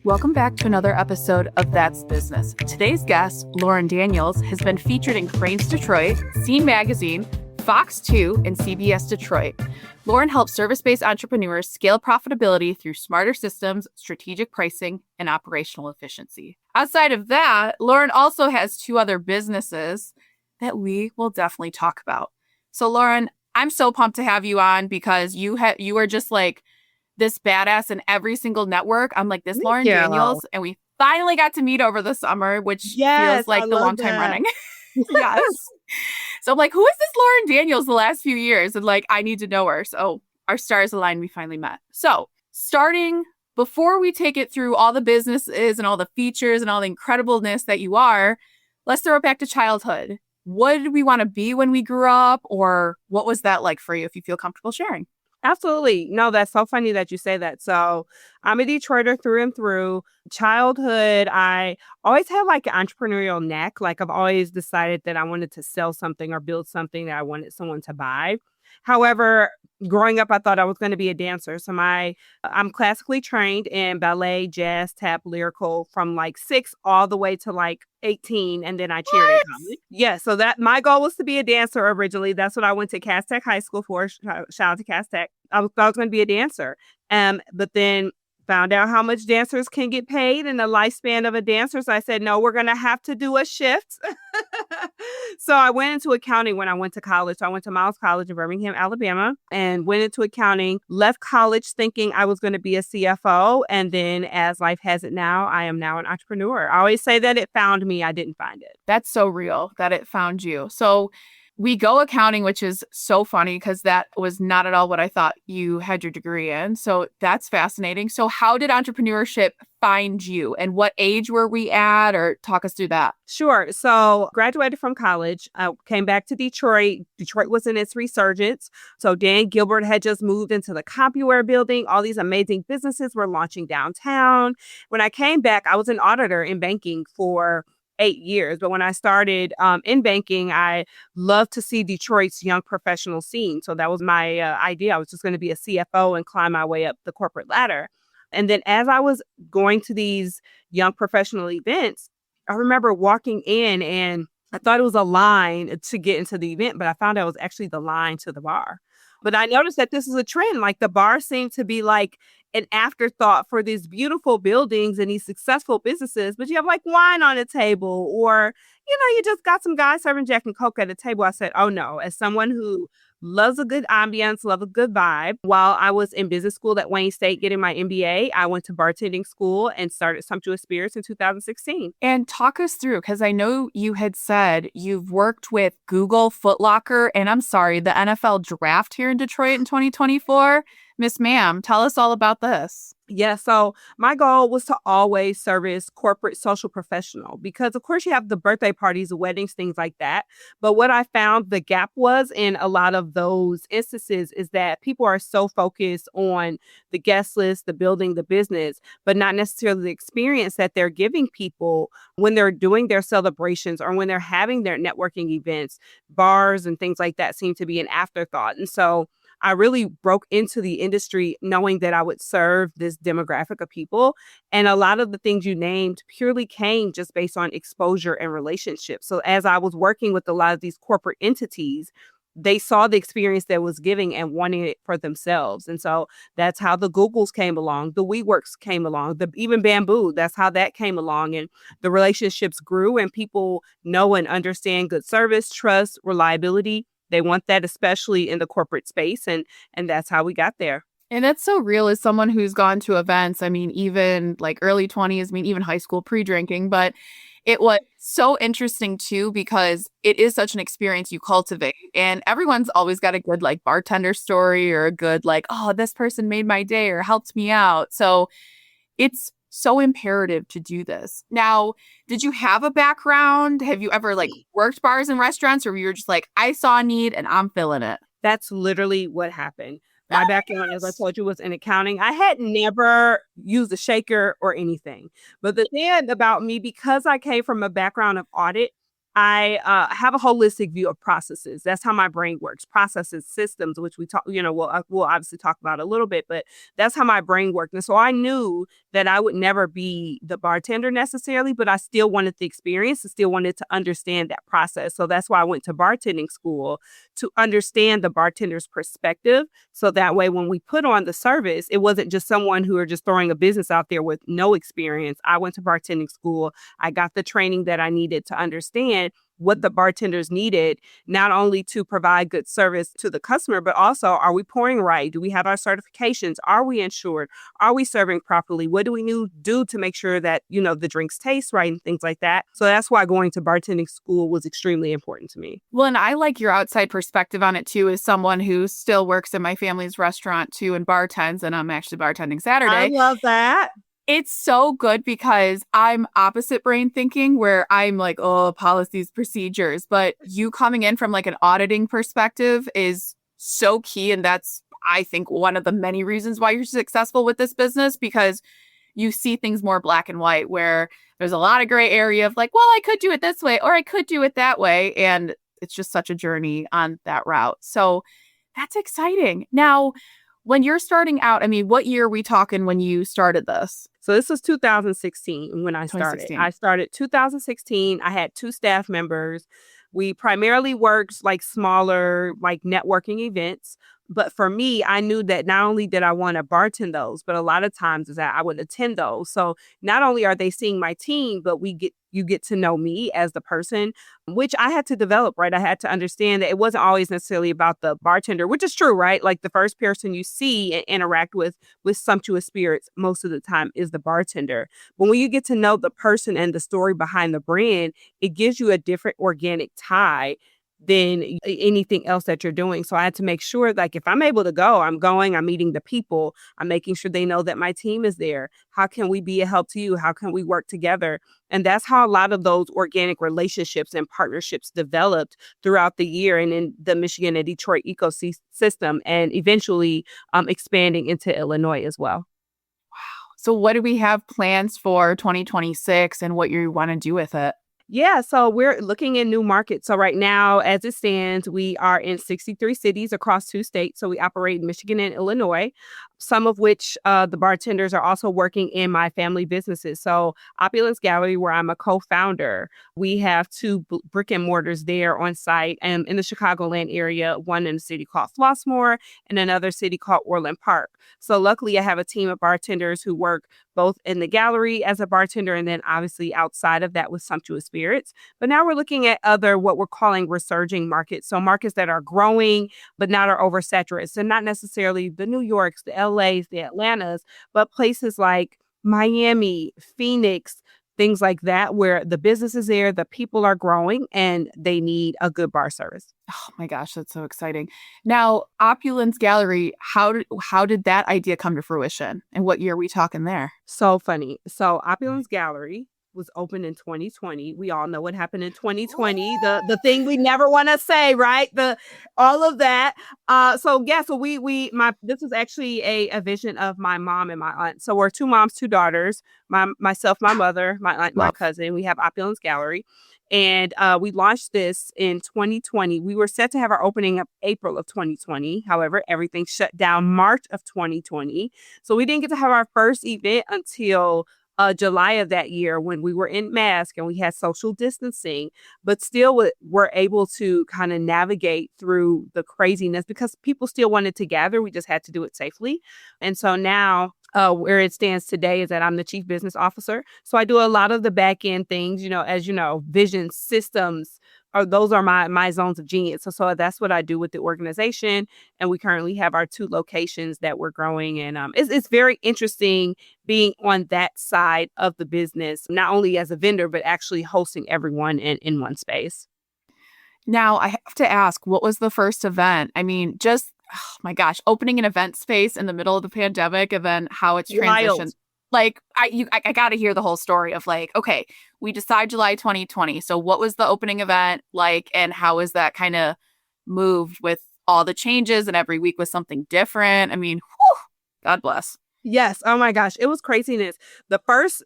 Welcome back to another episode of That's Business. Today's guest, Lauren Daniels, has been featured in Crain's Detroit, Scene Magazine, Fox 2, and CBS Detroit. Lauren helps service-based entrepreneurs scale profitability through smarter systems, strategic pricing, and operational efficiency. Outside of that, Lauren also has two other businesses that we will definitely talk about. So Lauren, I'm so pumped to have you on because you are just like this badass in every single network. I'm like this Lauren Daniels, and we finally got to meet over the summer, which feels like the long time running. Yes. So I'm like, who is this Lauren Daniels the last few years? And like, I need to know her. So our stars aligned. We finally met. So starting before we take it through all the businesses and all the features and all the incredibleness that you are, let's throw it back to childhood. What did we want to be when we grew up? Or what was that like for you, if you feel comfortable sharing? Absolutely. No, that's so funny that you say that. So I'm a Detroiter through and through. Childhood, I always had like an entrepreneurial knack. Like I've always decided that I wanted to sell something or build something that I wanted someone to buy. However, growing up, I thought I was going to be a dancer. So I'm classically trained in ballet, jazz, tap, lyrical from like 6 all the way to like 18. And then I cheered in college. Yeah. So that my goal was to be a dancer originally. That's what I went to Cass Tech High School for. Shout out to Cass Tech. I was going to be a dancer. But then found out how much dancers can get paid and the lifespan of a dancer. So I said, no, we're going to have to do a shift. So I went into accounting when I went to college. So I went to Miles College in Birmingham, Alabama, and went into accounting, left college thinking I was going to be a CFO. And then as life has it now, I am now an entrepreneur. I always say that it found me. I didn't find it. That's so real that it found you. So we go accounting, which is so funny because that was not at all what I thought you had your degree in. So that's fascinating. So how did entrepreneurship find you and what age were we at, or talk us through that? Sure. So graduated from college, came back to Detroit. Detroit was in its resurgence. So Dan Gilbert had just moved into the CompuWare building. All these amazing businesses were launching downtown. When I came back, I was an auditor in banking for 8 years. But when I started in banking, I loved to see Detroit's young professional scene. So that was my idea. I was just going to be a CFO and climb my way up the corporate ladder. And then as I was going to these young professional events, I remember walking in and I thought it was a line to get into the event, but I found out it was actually the line to the bar. But I noticed that this is a trend. Like the bar seemed to be like an afterthought for these beautiful buildings and these successful businesses. But you have like wine on the table or, you just got some guys serving Jack and Coke at the table. I said, oh no, as someone who loves a good ambiance, love a good vibe. While I was in business school at Wayne State getting my MBA, I went to bartending school and started Sumptuous Spirits in 2016. And talk us through, because I know you had said you've worked with Google, Foot Locker, and I'm sorry, the NFL draft here in Detroit in 2024. Miss Ma'am, tell us all about this. Yeah, so my goal was to always service corporate social professional because, of course, you have the birthday parties, the weddings, things like that. But what I found the gap was in a lot of those instances is that people are so focused on the guest list, the building, the business, but not necessarily the experience that they're giving people when they're doing their celebrations or when they're having their networking events. Bars and things like that seem to be an afterthought. And so I really broke into the industry knowing that I would serve this demographic of people. And a lot of the things you named purely came just based on exposure and relationships. So as I was working with a lot of these corporate entities, they saw the experience that was giving and wanting it for themselves. And so that's how the Googles came along, the WeWorks came along, even Bamboo, that's how that came along. And the relationships grew and people know and understand good service, trust, reliability. They want that, especially in the corporate space. And that's how we got there. And that's so real as someone who's gone to events. I mean, even like early 20s, I mean, even high school pre-drinking. But it was so interesting, too, because it is such an experience you cultivate. And everyone's always got a good like bartender story or a good like, oh, this person made my day or helped me out. So it's so imperative to do this. Now, did you have a background? Have you ever like worked bars and restaurants, or you were just like, I saw a need and I'm filling it? That's literally what happened. My background, as I told you, was in accounting. I had never used a shaker or anything. But the thing about me, because I came from a background of audit, I have a holistic view of processes. That's how my brain works. Processes, systems, which we talk, we'll obviously talk about a little bit, but that's how my brain worked. And so I knew that I would never be the bartender necessarily, but I still wanted the experience and still wanted to understand that process. So that's why I went to bartending school, to understand the bartender's perspective. So that way, when we put on the service, it wasn't just someone who are just throwing a business out there with no experience. I went to bartending school. I got the training that I needed to understand what the bartenders needed, not only to provide good service to the customer, but also, are we pouring right? Do we have our certifications? Are we insured? Are we serving properly? What do we do to make sure that, the drinks taste right and things like that? So that's why going to bartending school was extremely important to me. Well, and I like your outside perspective on it too, as someone who still works in my family's restaurant too and bartends, and I'm actually bartending Saturday. I love that. It's so good because I'm opposite brain thinking where I'm like, oh, policies, procedures. But you coming in from like an auditing perspective is so key. And that's, I think, one of the many reasons why you're successful with this business, because you see things more black and white where there's a lot of gray area of like, well, I could do it this way or I could do it that way. And it's just such a journey on that route. So that's exciting. Now, when you're starting out, I mean, what year are we talking when you started this? So this was 2016 when I started. I started 2016. I had 2 staff members. We primarily worked like smaller, like networking events. But for me, I knew that not only did I want to bartend those, but a lot of times is that I would attend those. So not only are they seeing my team, but you get to know me as the person, which I had to develop, right? I had to understand that it wasn't always necessarily about the bartender, which is true, right? Like the first person you see and interact with Sumptuous Spirits most of the time is the bartender. But when you get to know the person and the story behind the brand, it gives you a different organic tie than anything else that you're doing. So I had to make sure, like, if I'm able to go, I'm going, I'm meeting the people, I'm making sure they know that my team is there. How can we be a help to you? How can we work together? And that's how a lot of those organic relationships and partnerships developed throughout the year and in the Michigan and Detroit ecosystem, and eventually expanding into Illinois as well. Wow. So what do we have plans for 2026 and what you want to do with it? Yeah, so we're looking in new markets. So right now, as it stands, we are in 63 cities across 2 states. So we operate in Michigan and Illinois, some of which the bartenders are also working in my family businesses. So Opulence Gallery, where I'm a co-founder, we have 2 brick and mortars there on site and in the Chicagoland area, one in a city called Flossmoor and another city called Orland Park. So luckily, I have a team of bartenders who work both in the gallery as a bartender and then obviously outside of that with Sumptuous Spirits. But now we're looking at other what we're calling resurging markets. So markets that are growing, but not are oversaturated. So not necessarily the New Yorks, the LAs, the Atlantas, but places like Miami, Phoenix, things like that, where the business is there, the people are growing, and they need a good bar service. Oh my gosh, that's so exciting. Now, Opulence Gallery, how did that idea come to fruition? And what year are we talking there? So funny. So Opulence Gallery was opened in 2020. We all know what happened in 2020. The thing we never want to say, right? All of that. So this was actually a vision of my mom and my aunt. So we're 2 moms, 2 daughters. Myself, my mother, my aunt, my cousin. We have Opulence Gallery. And we launched this in 2020. We were set to have our opening of April of 2020. However, everything shut down March of 2020. So we didn't get to have our first event until July of that year when we were in mask and we had social distancing, but still were able to kind of navigate through the craziness because people still wanted to gather. We just had to do it safely. And so now where it stands today is that I'm the chief business officer. So I do a lot of the back end things, as you know, vision, systems, those are my zones of genius. So that's what I do with the organization. And we currently have our 2 locations that we're growing. And it's very interesting being on that side of the business, not only as a vendor, but actually hosting everyone in one space. Now, I have to ask, what was the first event? I mean, oh my gosh, opening an event space in the middle of the pandemic and then how it's transitioned. Wild. Like, I got to hear the whole story of like, okay, we decide July 2020. So what was the opening event like and how is that kind of moved with all the changes and every week was something different? I mean, whew, God bless. Yes. Oh my gosh. It was craziness. The first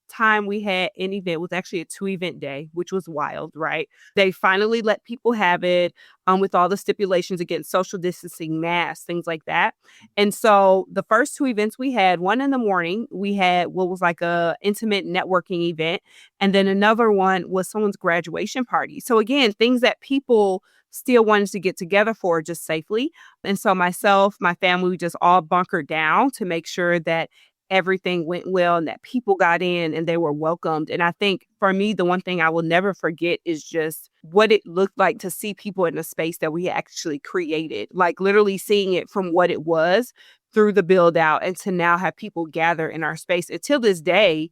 time we had an event was actually a 2-event day, which was wild, right? They finally let people have it with all the stipulations against social distancing, masks, things like that. And so the first 2 events we had, one in the morning, we had what was like a intimate networking event. And then another one was someone's graduation party. So again, things that people still wanted to get together for just safely. And so myself, my family, we just all bunkered down to make sure that everything went well and that people got in and they were welcomed. And I think for me, the one thing I will never forget is just what it looked like to see people in a space that we actually created, like literally seeing it from what it was through the build out and to now have people gather in our space. Until this day,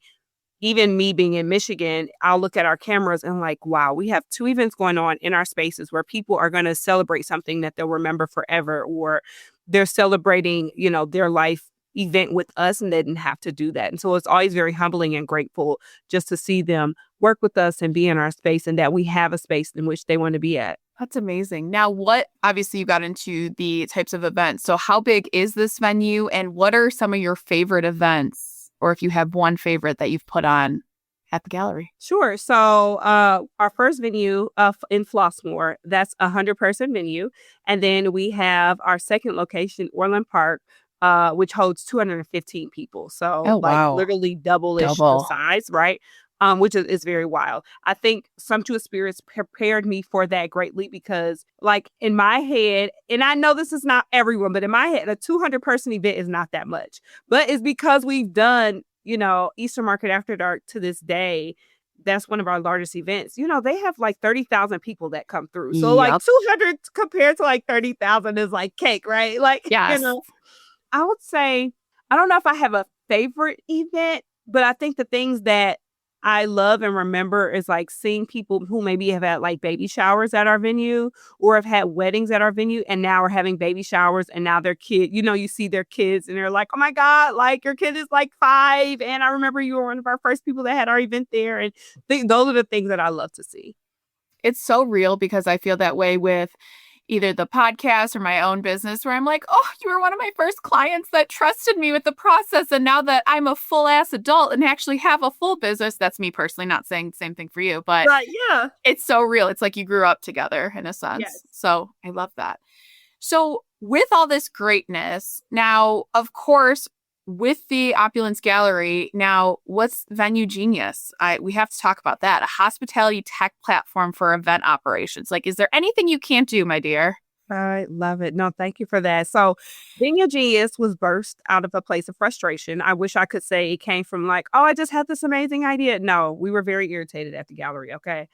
even me being in Michigan, I'll look at our cameras and like, wow, we have 2 events going on in our spaces where people are going to celebrate something that they'll remember forever, or they're celebrating, their life event with us and they didn't have to do that. And so it's always very humbling and grateful just to see them work with us and be in our space and that we have a space in which they want to be at. That's amazing. Now, obviously you got into the types of events. So how big is this venue and what are some of your favorite events? Or if you have one favorite that you've put on at the gallery. Sure. So our first venue in Flossmoor, that's a 100-person venue. And then we have our second location, Orland Park, which holds 215 people. So literally double-ish the size, right? Which is very wild. I think Sumptuous Spirits prepared me for that greatly because like in my head, and I know this is not everyone, but in my head, a 200-person event is not that much. But it's because we've done, Easter Market After Dark to this day. That's one of our largest events. They have like 30,000 people that come through. So like 200 compared to like 30,000 is like cake, right? Like, yes. I would say, I don't know if I have a favorite event, but I think the things that I love and remember is like seeing people who maybe have had like baby showers at our venue or have had weddings at our venue and now are having baby showers and now their kid, you see their kids and they're like, oh my God, like your kid is like 5. And I remember you were one of our first people that had our event there. And those are the things that I love to see. It's so real because I feel that way with either the podcast or my own business where I'm like, oh, you were one of my first clients that trusted me with the process. And now that I'm a full ass adult and actually have a full business, that's me personally, not saying the same thing for you, but yeah, it's so real. It's like you grew up together in a sense. Yes. So I love that. So with all this greatness, now, of course, with the Opulence Gallery, now what's VenueGenius? We have to talk about that. A hospitality tech platform for event operations. Like, is there anything you can't do, my dear? I love it. No, thank you for that. So VenueGenius was birthed out of a place of frustration. I wish I could say it came from like, oh, I just had this amazing idea. No, we were very irritated at the gallery. Okay.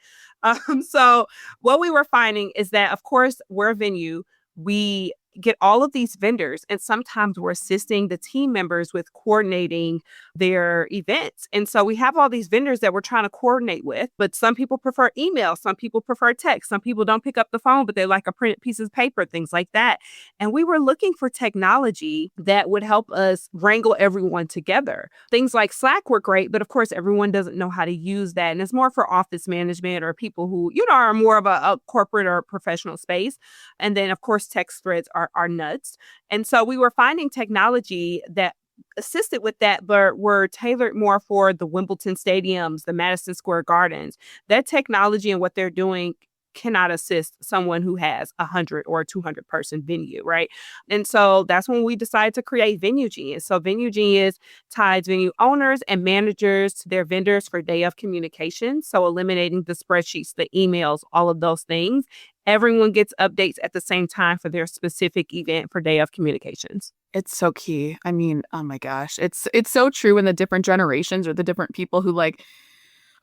So what we were finding is that, of course, we're a venue. We get all of these vendors, and sometimes we're assisting the team members with coordinating their events. And so we have all these vendors that we're trying to coordinate with, but some people prefer email, some people prefer text, some people don't pick up the phone, but they like a printed piece of paper, things like that. And we were looking for technology that would help us wrangle everyone together. Things like Slack were great, but of course, everyone doesn't know how to use that. And it's more for office management or people who, are more of a corporate or professional space. And then, of course, text threads are nuts. And so we were finding technology that assisted with that, but were tailored more for the Wimbledon stadiums, the Madison Square Gardens. That technology and what they're doing cannot assist someone who has 100 or 200 person venue, right? And so that's when we decided to create VenueGenius. So VenueGenius ties venue owners and managers to their vendors for day of communication. So eliminating the spreadsheets, the emails, all of those things. Everyone gets updates at the same time for their specific event for day of communications. It's so key. I mean, oh my gosh, it's so true in the different generations or the different people who like,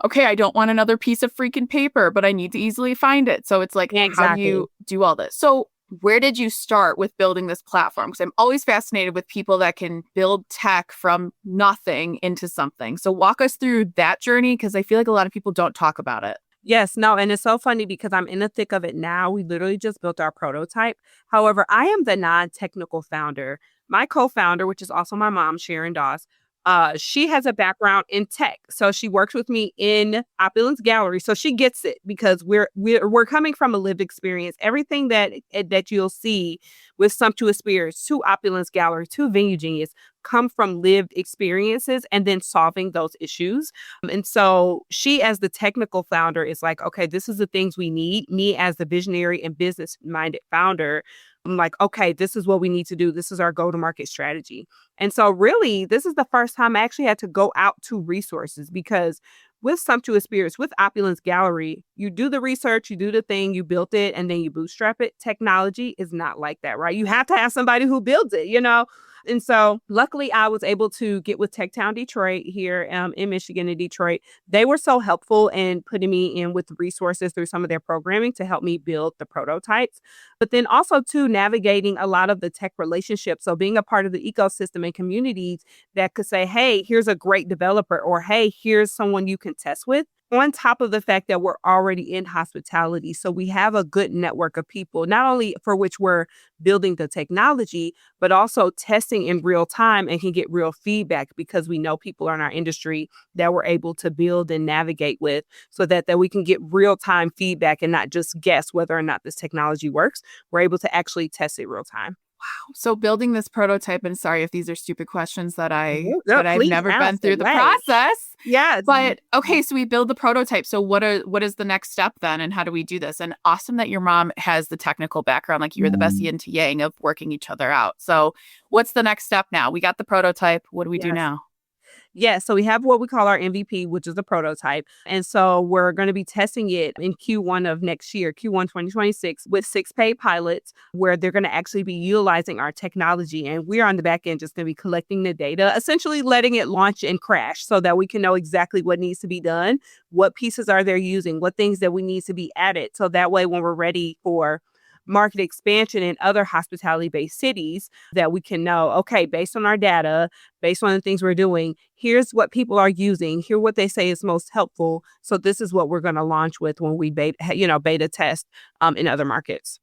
okay, I don't want another piece of freaking paper, but I need to easily find it. So it's like, How do you do all this? So where did you start with building this platform? Because I'm always fascinated with people that can build tech from nothing into something. So walk us through that journey, because I feel like a lot of people don't talk about it. Yes, no, and it's so funny because I'm in the thick of it now. We literally just built our prototype. However, I am the non-technical founder. My co-founder, which is also my mom, Sharon Doss, she has a background in tech. So she works with me in Opulence Gallery. So she gets it because we're coming from a lived experience. Everything that you'll see with Sumptuous Spirits to Opulence Gallery to VenueGenius come from lived experiences and then solving those issues. And so she, as the technical founder, is like, okay, this is the things we need. Me, as the visionary and business minded founder, I'm like, okay, this is what we need to do. This is our go to market strategy. And so, really, this is the first time I actually had to go out to resources, because with Sumptuous Spirits, with Opulence Gallery, you do the research, you do the thing, you built it, and then you bootstrap it. Technology is not like that, right? You have to have somebody who builds it, you know? And so luckily, I was able to get with Techtown Detroit here in Michigan, in Detroit. They were so helpful in putting me in with resources through some of their programming to help me build the prototypes, but then also to navigating a lot of the tech relationships. So being a part of the ecosystem and communities that could say, hey, here's a great developer, or hey, here's someone you can test with. On top of the fact that we're already in hospitality. So we have a good network of people, not only for which we're building the technology, but also testing in real time and can get real feedback, because we know people in our industry that we're able to build and navigate with, so that we can get real time feedback and not just guess whether or not this technology works. We're able to actually test it real time. Wow. So building this prototype, and sorry if these are stupid questions that No, I've please never been ask through the away. process. Yes. But okay, so we build the prototype. So what is the next step then, and how do we do this? And awesome that your mom has the technical background, like you're the best yin to yang of working each other out. So what's the next step now? We got the prototype. What do we do now? Yeah, so we have what we call our MVP, which is the prototype. And so we're going to be testing it in Q1 of next year, Q1 2026, with 6 paid pilots, where they're going to actually be utilizing our technology. And we're on the back end just going to be collecting the data, essentially letting it launch and crash, so that we can know exactly what needs to be done, what pieces are they using, what things that we need to be added. So that way, when we're ready for market expansion in other hospitality-based cities, that we can know, okay, based on our data, based on the things we're doing, here's what people are using, here what they say is most helpful. So this is what we're going to launch with when we beta test in other markets.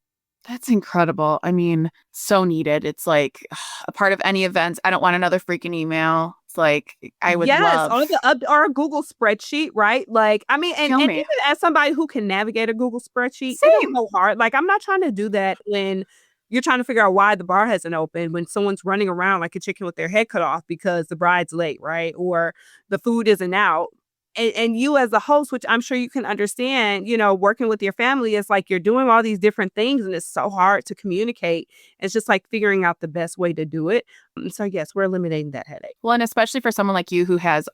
That's incredible. I mean, so needed. It's like a part of any event. I don't want another freaking email. It's like, I would love. Or a Google spreadsheet, right? Like, I mean, and even as somebody who can navigate a Google spreadsheet, it's so hard. Like, I'm not trying to do that when you're trying to figure out why the bar hasn't opened, when someone's running around like a chicken with their head cut off because the bride's late, right? Or the food isn't out. And you, as a host, which I'm sure you can understand, working with your family, is like you're doing all these different things and it's so hard to communicate. It's just like figuring out the best way to do it. So yes, we're eliminating that headache. Well, and especially for someone like you who has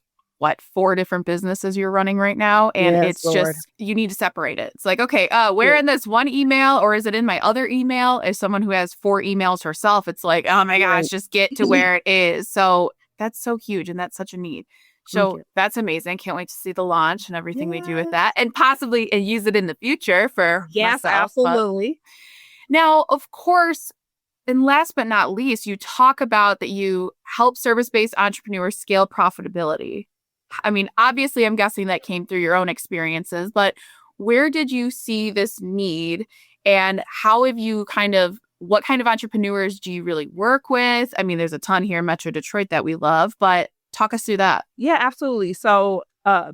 4 different businesses you're running right now. And it's just, you need to separate it. It's like, okay, where in this one email, or is it in my other email? As someone who has 4 emails herself, it's like, oh my gosh, just get to where it is. So that's so huge. And that's such a need. So that's amazing. Can't wait to see the launch and everything we do with that, and possibly use it in the future for myself. Absolutely. Now, of course, and last but not least, you talk about that you help service-based entrepreneurs scale profitability. I mean, obviously, I'm guessing that came through your own experiences, but where did you see this need, and how have you what kind of entrepreneurs do you really work with? I mean, there's a ton here in Metro Detroit that we love, but talk us through that. Yeah, absolutely. So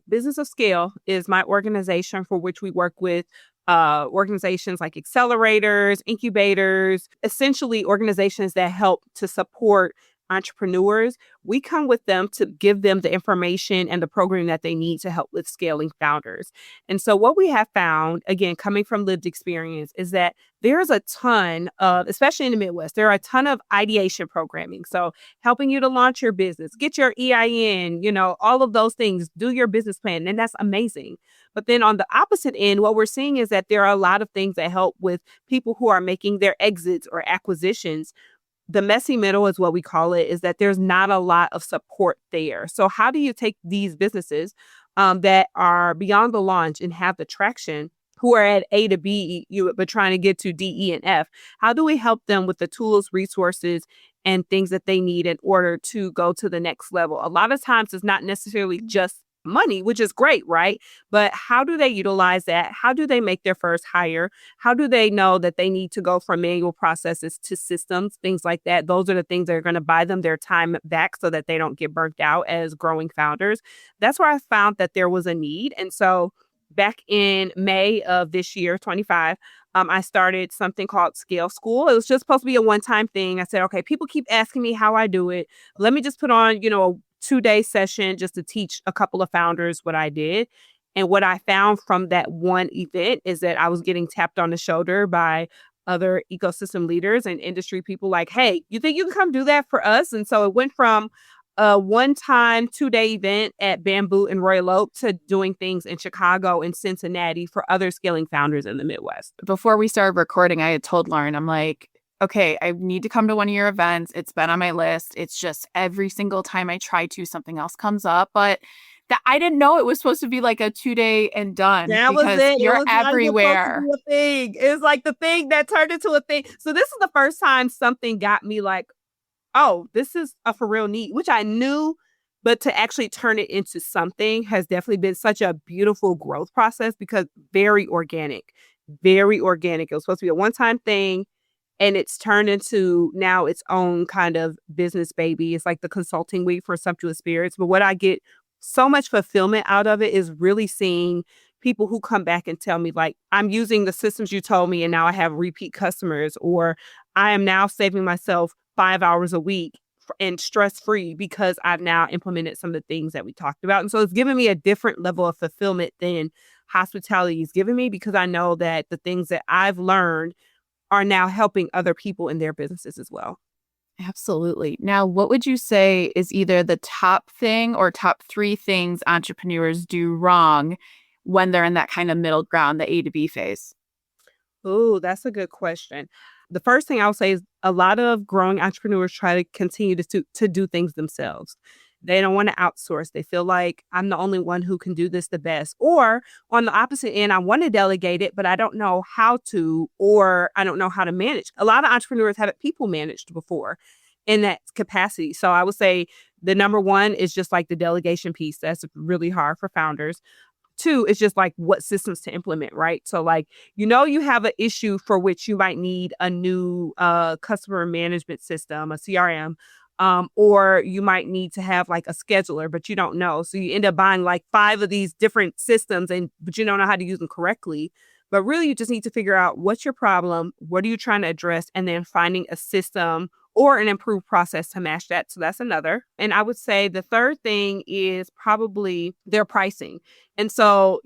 Business of Scale is my organization for which we work with organizations like accelerators, incubators, essentially organizations that help to support entrepreneurs. We come with them to give them the information and the programming that they need to help with scaling founders. And so what we have found, again, coming from lived experience, is that there's a ton of, especially in the Midwest, there are a ton of ideation programming. So helping you to launch your business, get your EIN, all of those things, do your business plan. And that's amazing. But then on the opposite end, what we're seeing is that there are a lot of things that help with people who are making their exits or acquisitions. The messy middle is what we call it, is that there's not a lot of support there. So how do you take these businesses that are beyond the launch and have the traction, who are at A to B, but trying to get to D, E, and F? How do we help them with the tools, resources, and things that they need in order to go to the next level? A lot of times it's not necessarily just money, which is great, right? But how do they utilize that? How do they make their first hire? How do they know that they need to go from manual processes to systems, things like that? Those are the things that are going to buy them their time back so that they don't get burnt out as growing founders. That's where I found that there was a need. And so back in May of this year, 25, I started something called Scale School. It was just supposed to be a one-time thing. I said, okay, people keep asking me how I do it. Let me just put on, a 2-day session just to teach a couple of founders what I did. And what I found from that one event is that I was getting tapped on the shoulder by other ecosystem leaders and industry people like, hey, you think you can come do that for us? And so it went from a one-time 2-day event at Bamboo and Royal Oak to doing things in Chicago and Cincinnati for other scaling founders in the Midwest. Before we started recording, I had told Lauren, I'm like, okay, I need to come to one of your events. It's been on my list. It's just every single time I try to, something else comes up. But I didn't know it was supposed to be like a 2-day and done. That was it. You're everywhere. It was like the thing that turned into a thing. So this is the first time something got me like, oh, this is a for real need, which I knew, but to actually turn it into something has definitely been such a beautiful growth process because very organic. It was supposed to be a one-time thing. And it's turned into now its own kind of business baby. It's like the consulting week for Sumptuous Spirits. But what I get so much fulfillment out of it is really seeing people who come back and tell me, like, I'm using the systems you told me and now I have repeat customers, or I am now saving myself 5 hours a week and stress-free because I've now implemented some of the things that we talked about. And so it's given me a different level of fulfillment than hospitality is giving me because I know that the things that I've learned are now helping other people in their businesses as well. Absolutely. Now, what would you say is either the top thing or top 3 things entrepreneurs do wrong when they're in that kind of middle ground, the A to B phase? Oh, that's a good question. The first thing I would say is a lot of growing entrepreneurs try to continue to do things themselves. They don't want to outsource. They feel like I'm the only one who can do this the best. Or on the opposite end, I want to delegate it, but I don't know how to, or I don't know how to manage. A lot of entrepreneurs haven't people managed before in that capacity. So I would say the number one is just like the delegation piece. That's really hard for founders. 2 is just like what systems to implement, right? So like, you have an issue for which you might need a new customer management system, a CRM, or you might need to have like a scheduler, but you don't know. So you end up buying like 5 of these different systems, but you don't know how to use them correctly. But really, you just need to figure out what's your problem, what are you trying to address, and then finding a system or an improved process to match that. So that's another. And I would say the third thing is probably their pricing. And so,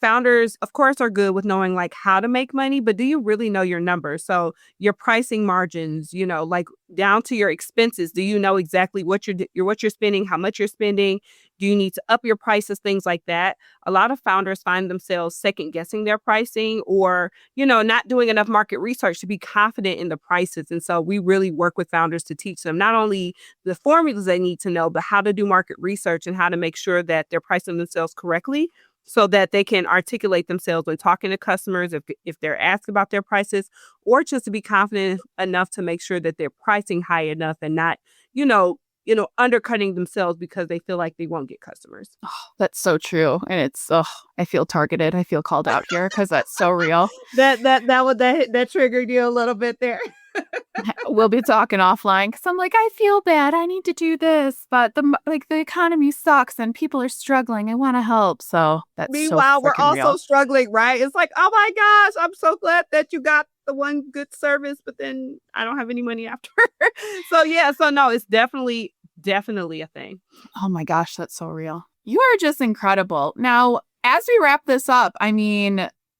founders, of course, are good with knowing like how to make money, but do you really know your numbers? So your pricing margins, like down to your expenses, do you know exactly what you're spending, how much you're spending? Do you need to up your prices, things like that? A lot of founders find themselves second guessing their pricing or, not doing enough market research to be confident in the prices. And so we really work with founders to teach them not only the formulas they need to know, but how to do market research and how to make sure that they're pricing themselves correctly so that they can articulate themselves when talking to customers if they're asked about their prices, or just to be confident enough to make sure that they're pricing high enough and not, undercutting themselves because they feel like they won't get customers. Oh, that's so true. And I feel targeted. I feel called out here because that's so real. That triggered you a little bit there. We'll be talking offline because I'm like, I feel bad. I need to do this, but the economy sucks and people are struggling. I want to help. So that's meanwhile, so we're also real. struggling, right? It's like, oh my gosh, I'm so glad that you got the one good service, but then I don't have any money after. So no, it's definitely a thing. Oh my gosh, that's so real. You are just incredible. Now, as we wrap this up,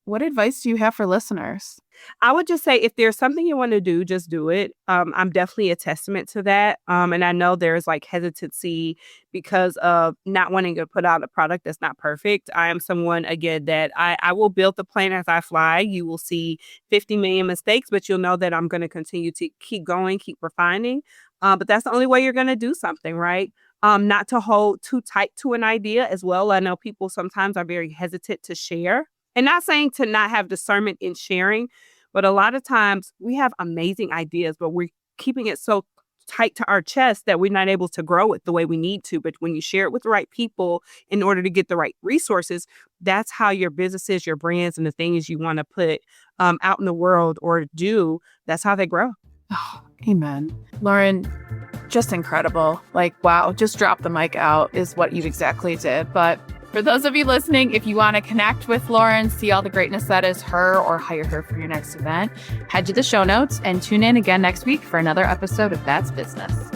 what advice do you have for listeners? I would just say if there's something you want to do, just do it. I'm definitely a testament to that. And I know there's like hesitancy because of not wanting to put out a product that's not perfect. I am someone, again, that I will build the plane as I fly. You will see 50 million mistakes, but you'll know that I'm going to continue to keep going, keep refining. But that's the only way you're going to do something, right? Not to hold too tight to an idea as well. I know people sometimes are very hesitant to share. And not saying to not have discernment in sharing, but a lot of times we have amazing ideas, but we're keeping it so tight to our chest that we're not able to grow it the way we need to. But when you share it with the right people in order to get the right resources, that's how your businesses, your brands, and the things you want to put out in the world or do, that's how they grow. Oh, amen. Lauren, just incredible. Like, wow, just drop the mic out is what you exactly did. But For those of you listening, if you want to connect with Lauren, see all the greatness that is her, or hire her for your next event, head to the show notes and tune in again next week for another episode of That's Business.